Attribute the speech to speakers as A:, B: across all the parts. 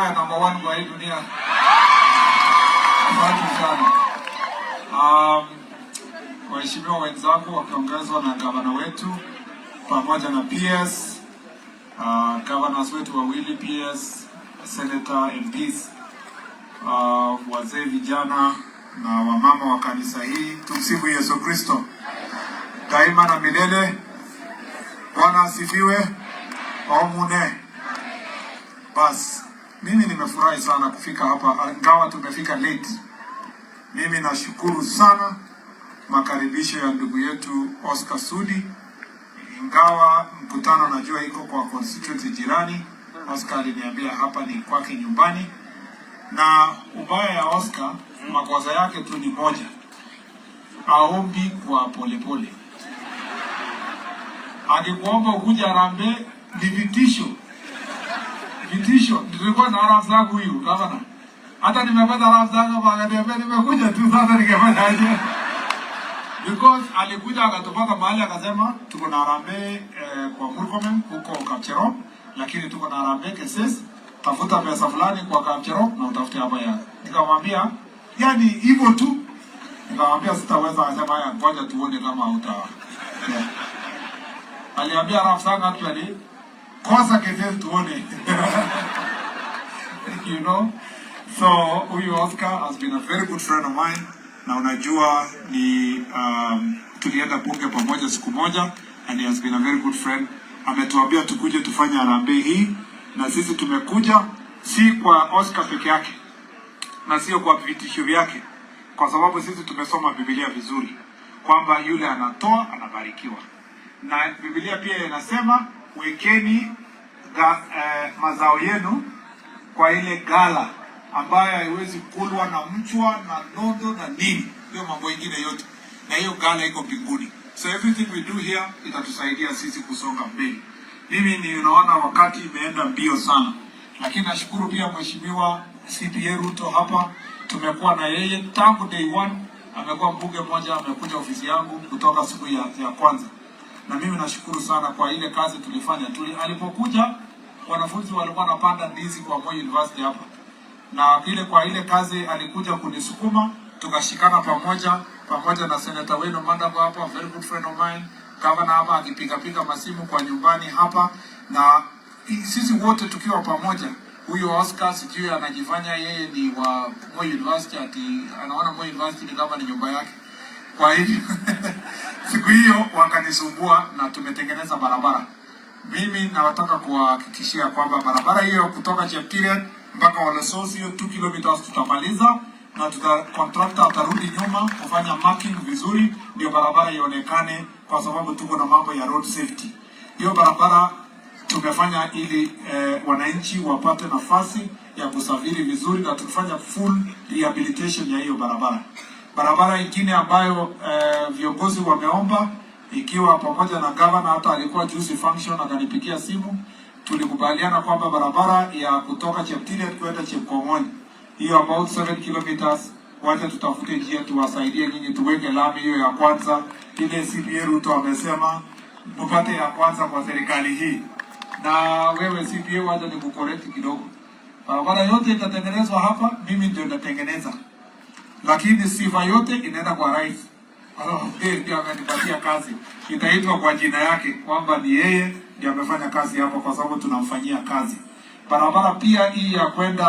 A: mbaya number 1 kwa hii dunia. Asante sana. Waheshimiwa wenzangu wakiongezwa na gavana wetu pamoja na PS, governors wetu wawili PS, senator MPs, wazee vijana na wamama wa kanisa hii, tumsifu Yesu Kristo daima na milele. Bwana asifiwe. Omune. Bas, mimi nimefurahi sana kufika hapa, ingawa tumefika late. Mimi nashukuru sana makaribisho ya ndugu yetu Oscar Sudi, ingawa mkutano najua iko kwa constituency jirani. Oscar aliniambia hapa ni kwake nyumbani, na ubaya ya Oscar, makosa yake tu ni moja, aombi kwa polepole. Akikuomba ukuja Harambee ni vitisho. Nilikuwa na rafu zangu huyu gavana. Hata nimepata rafu zangu baada ya nimekuja tu sasa ningefanya aje? Because alikuja akatupata mahali akasema tuko na Harambee kwa Murkomen huko Kapchero, lakini tuko na Harambee Keses, tafuta pesa fulani kwa Kapchero na utafute hapa ya. Nikamwambia yani hivyo tu. Nikamwambia sitaweza, akasema haya ngoja tuone kama yeah. Aliambia rafu zangu actually kosa Keses tuone. You know, so huyu Oscar has been a very good friend of mine, na unajua ni tulienda bunge pamoja siku moja, and he has been a very good friend. Ametuambia tukuje tufanye Harambee hii, na sisi tumekuja si kwa Oscar peke yake na sio kwa vitisho vyake, kwa sababu sisi tumesoma Biblia vizuri kwamba yule anatoa anabarikiwa, na Biblia pia inasema wekeni mazao yenu kwa ile gala ambayo haiwezi kulwa na mchwa na nondo na nini, hiyo mambo mengine yote, na hiyo gala iko mbinguni. So everything we do here itatusaidia sisi kusonga mbele. Mimi ninaona wakati imeenda mbio sana, lakini nashukuru pia mheshimiwa CPA Ruto hapa, tumekuwa na yeye tangu day 1. Amekuwa mbunge mmoja, amekuja ofisi yangu kutoka siku ya kwanza, na mimi nashukuru sana kwa ile kazi tulifanya. Alipokuja wanafunzi walikuwa wanapanda ndizi kwa Moi University hapa, na kwa ile kazi alikuja kunisukuma, tukashikana pamoja na senator wenu Mandago hapa, very good friend of mine, governor hapa akipiga masimu kwa nyumbani hapa, na sisi wote tukiwa pamoja. Huyu Oscar sijui anajifanya yeye ni wa Moi University, ati anaona Moi University ni kama ni nyumba yake. Kwa hivyo siku hiyo wakanisumbua na tumetengeneza barabara. Mimi nawataka kuhakikishia kwamba barabara hiyo kutoka Cheptiriat mpaka Olesos hiyo 2 kilometers tutamaliza, na contractor atarudi nyuma kufanya marking vizuri ndio barabara ionekane, kwa sababu tuko na mambo ya road safety. Hiyo barabara tumefanya ili wananchi wapate nafasi ya kusafiri vizuri, na tufanya full rehabilitation ya hiyo barabara. Barabara nyingine ambayo viongozi wameomba, ikiwa pamoja na governor, hata alikuwa juice function akanipigia simu, tulikubaliana kwamba barabara ya kutoka Cheptiriat kwenda Chepkomoni hiyo about 7 kilometers, wacha tutafute njia tuwasaidie nyinyi tuweke lami hiyo ya kwanza. Ile CPA Ruto amesema mpate ya kwanza kwa serikali hii, na wewe CPA wacha nikucorrect kidogo. Barabara yote itatengenezwa hapa, mimi ndio nitatengeneza, lakini sifa yote inaenda kwa rais. Ndio amenipatia kazi, itaitwa kwa jina yake kwamba ni yeye ndiye amefanya kazi hapo, kwa sababu tunamfanyia kazi. Barabara pia hii ya kwenda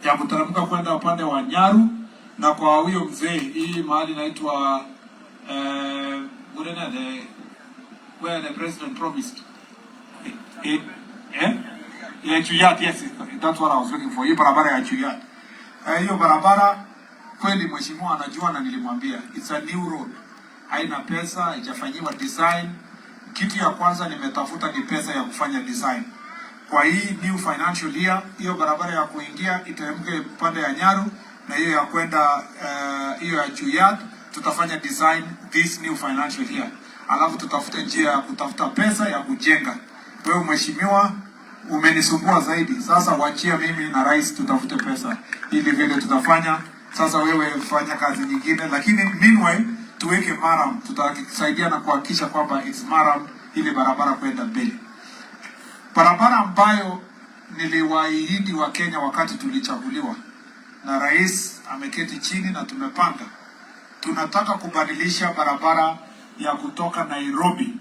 A: ya kuteremka kwenda upande wa Nyaru, na kwa huyo mzee hii mahali inaitwa where the president promised ya Chuyat. Yes, that's what I was looking for. Hii barabara ya Chuyat, hiyo barabara kweli mheshimiwa anajua, na nilimwambia it's a new road, haina pesa, haijafanyiwa design. Kitu ya kwanza nimetafuta ni pesa ya kufanya design. Kwa hii new financial year, hiyo barabara ya kuingia iteremke upande ya Nyaru, na hiyo ya kwenda hiyo ya Chuyat tutafanya design this new financial year. Alafu tutafute njia ya kutafuta pesa ya kujenga. Wewe mheshimiwa umenisumbua zaidi, sasa wachia mimi na rais tutafute pesa ili vile tutafanya. Sasa wewe fanya kazi nyingine, lakini meanwhile tuweke maram, tutasaidia na kuhakikisha kwamba it's maram ile barabara kwenda mbele. Barabara ambayo niliwaahidi wa Kenya wakati tulichaguliwa, na rais ameketi chini na tumepanga, tunataka kubadilisha barabara ya kutoka Nairobi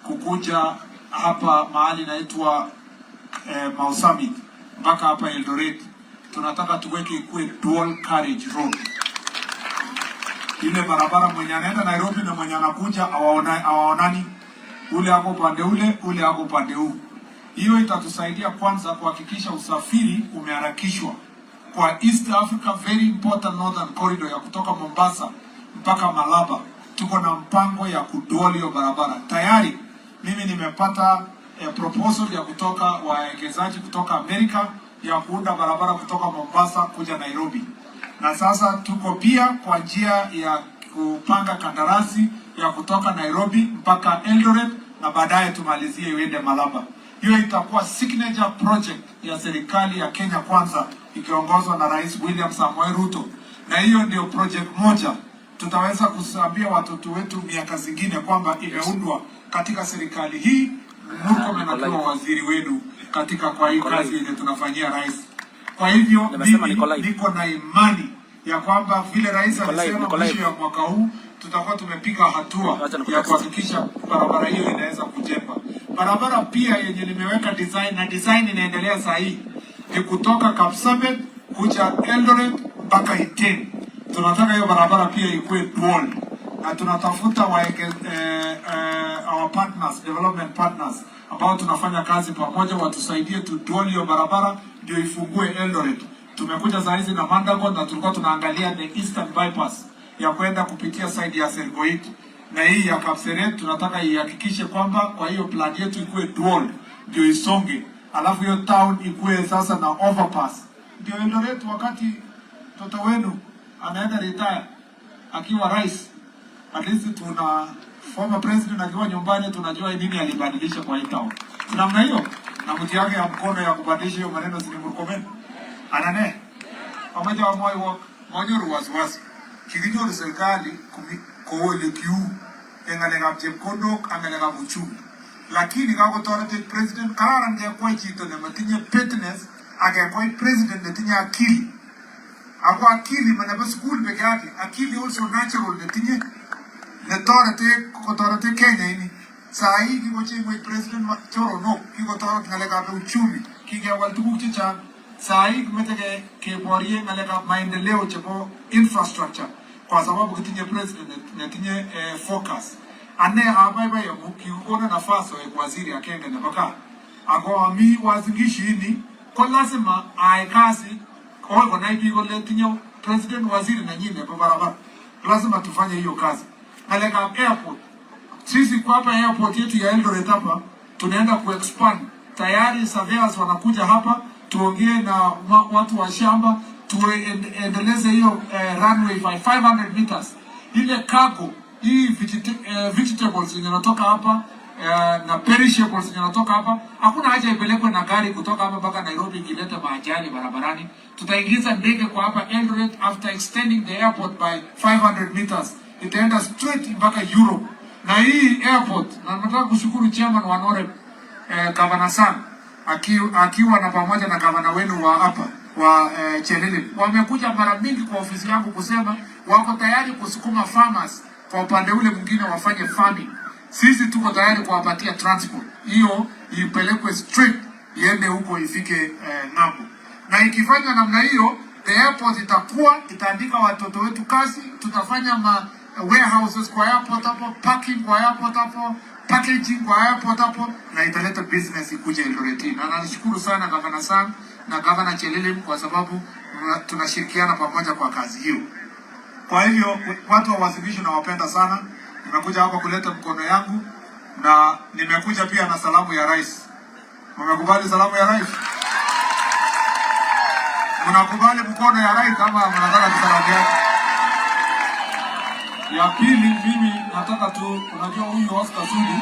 A: kukuja hapa mahali inaitwa Mau Summit mpaka hapa Eldoret. Tunataka tuweke ikuwe dual carriage road. Ile barabara mwenye anaenda Nairobi na mwenye anakuja hawaonani, ule hapo pande ule hapo pande huu. Hiyo itatusaidia kwanza kuhakikisha usafiri umeharakishwa kwa East Africa, very important northern corridor ya kutoka Mombasa mpaka Malaba. Tuko na mpango ya kudual hiyo barabara. Tayari mimi nimepata proposal ya kutoka wawekezaji kutoka Amerika ya kuunda barabara kutoka Mombasa kuja Nairobi. Na sasa tuko pia kwa njia ya kupanga kandarasi ya kutoka Nairobi mpaka Eldoret na baadaye tumalizie iende Malaba. Hiyo itakuwa signature project ya serikali ya Kenya Kwanza ikiongozwa na Rais William Samoei Ruto. Na hiyo ndio project moja tutaweza kusambia watoto wetu miaka zingine kwamba imeundwa katika serikali hii. Murkomen anakuwa waziri wenu katika kwa hii kazi ile tunafanyia rais. Kwa hivyo niko na imani ya kwamba vile rais alisema mwisho ya mwaka huu tutakuwa tumepiga hatua ya kuhakikisha barabara hiyo inaweza kujengwa. Barabara pia yenye nimeweka design na design inaendelea saa hii ni kutoka Kapsabet kuja Eldoret mpaka Iten. Tunataka hiyo barabara pia ikuwe dual, na tunatafuta our partners, development partners ambao tunafanya kazi pamoja watusaidie tu dual hiyo barabara ndio ifungue Eldoret. Tumekuja saa hizi na Mandago na tulikuwa tunaangalia the Eastern bypass ya kwenda kupitia side ya Sergoit, na hii ya Kapseret tunataka ihakikishe kwamba kwa hiyo plan yetu ikuwe dual ndio isonge, alafu hiyo town ikuwe sasa na overpass ndio Eldoret wakati mtoto wenu anaenda retire akiwa rais, at least tuna former president akiwa nyumbani tunajua nini alibadilisha kwa hii town. Namna hiyo na mti yake ya mkono ya kubadilisha hiyo maneno si Murkomen anane pamoja wa moyo mwanyoru wasiwasi kiginyo serikali kuole kiu engalega mjekondok angalega uchumi, lakini kako torete president kararan ya kwa chito ne matinye petness age kwa president ne tinye akili ako akili manaba school peke yake, akili also natural ne tinye ne torete Kenya ini saa hii kiko chingwe president choro no kiko torete ngalega uchumi kige waltuku chicha saa hii kumeteke keborie ngalega maendeleo chebo infrastructure kwa sababu kitinye president netinye focus ane abaiba ya mukikuona nafasi ya waziri akenge na baka ako ami wazingishi ini kwa lazima aikazi kwa naibi kwa letinyo president waziri na nyine kwa barabara lazima tufanye hiyo kazi. Ngalega airport sisi kwa hapa airport yetu ya Eldoret hapa tunaenda kuexpand, tayari surveyors wanakuja hapa tuongee na watu wa shamba tuendeleze hiyo runway by 500 meters. Ile cargo hii vegetables zinatoka hapa na perishables zinatoka hapa, hakuna haja ipelekwe na gari kutoka hapa mpaka Nairobi ikileta maajali barabarani. Tutaingiza ndege kwa hapa Eldoret after extending the airport by 500 meters itaenda straight mpaka Europe. Na hii airport na nataka kushukuru chairman wa Noreb Governor Sang akiwa na pamoja na governor wenu wa hapa wa Chelele wamekuja mara mingi kwa ofisi yangu kusema wako tayari kusukuma farmers kwa upande ule mwingine wafanye farming. Sisi tuko tayari kuwapatia transport hiyo ipelekwe straight iende huko ifike ngambo. Na ikifanywa namna hiyo the airport itaandika watoto wetu kazi, tutafanya warehouses kwa airport hapo, parking kwa airport hapo, packaging kwa airport hapo, na italeta business ikuje Eldoret. Na nashukuru sana Governor Sang na Governor Chelele kwa sababu tunashirikiana pamoja kwa kazi hiyo. Kwa hivyo watu wa wasilisho nawapenda sana. Nimekuja hapa kuleta mkono yangu na nimekuja pia na salamu ya rais. Mmekubali salamu ya rais? Mnakubali mkono ya rais ama mnataka tusalamu yake? Ya pili mimi nataka tu, unajua huyu Oscar Sudi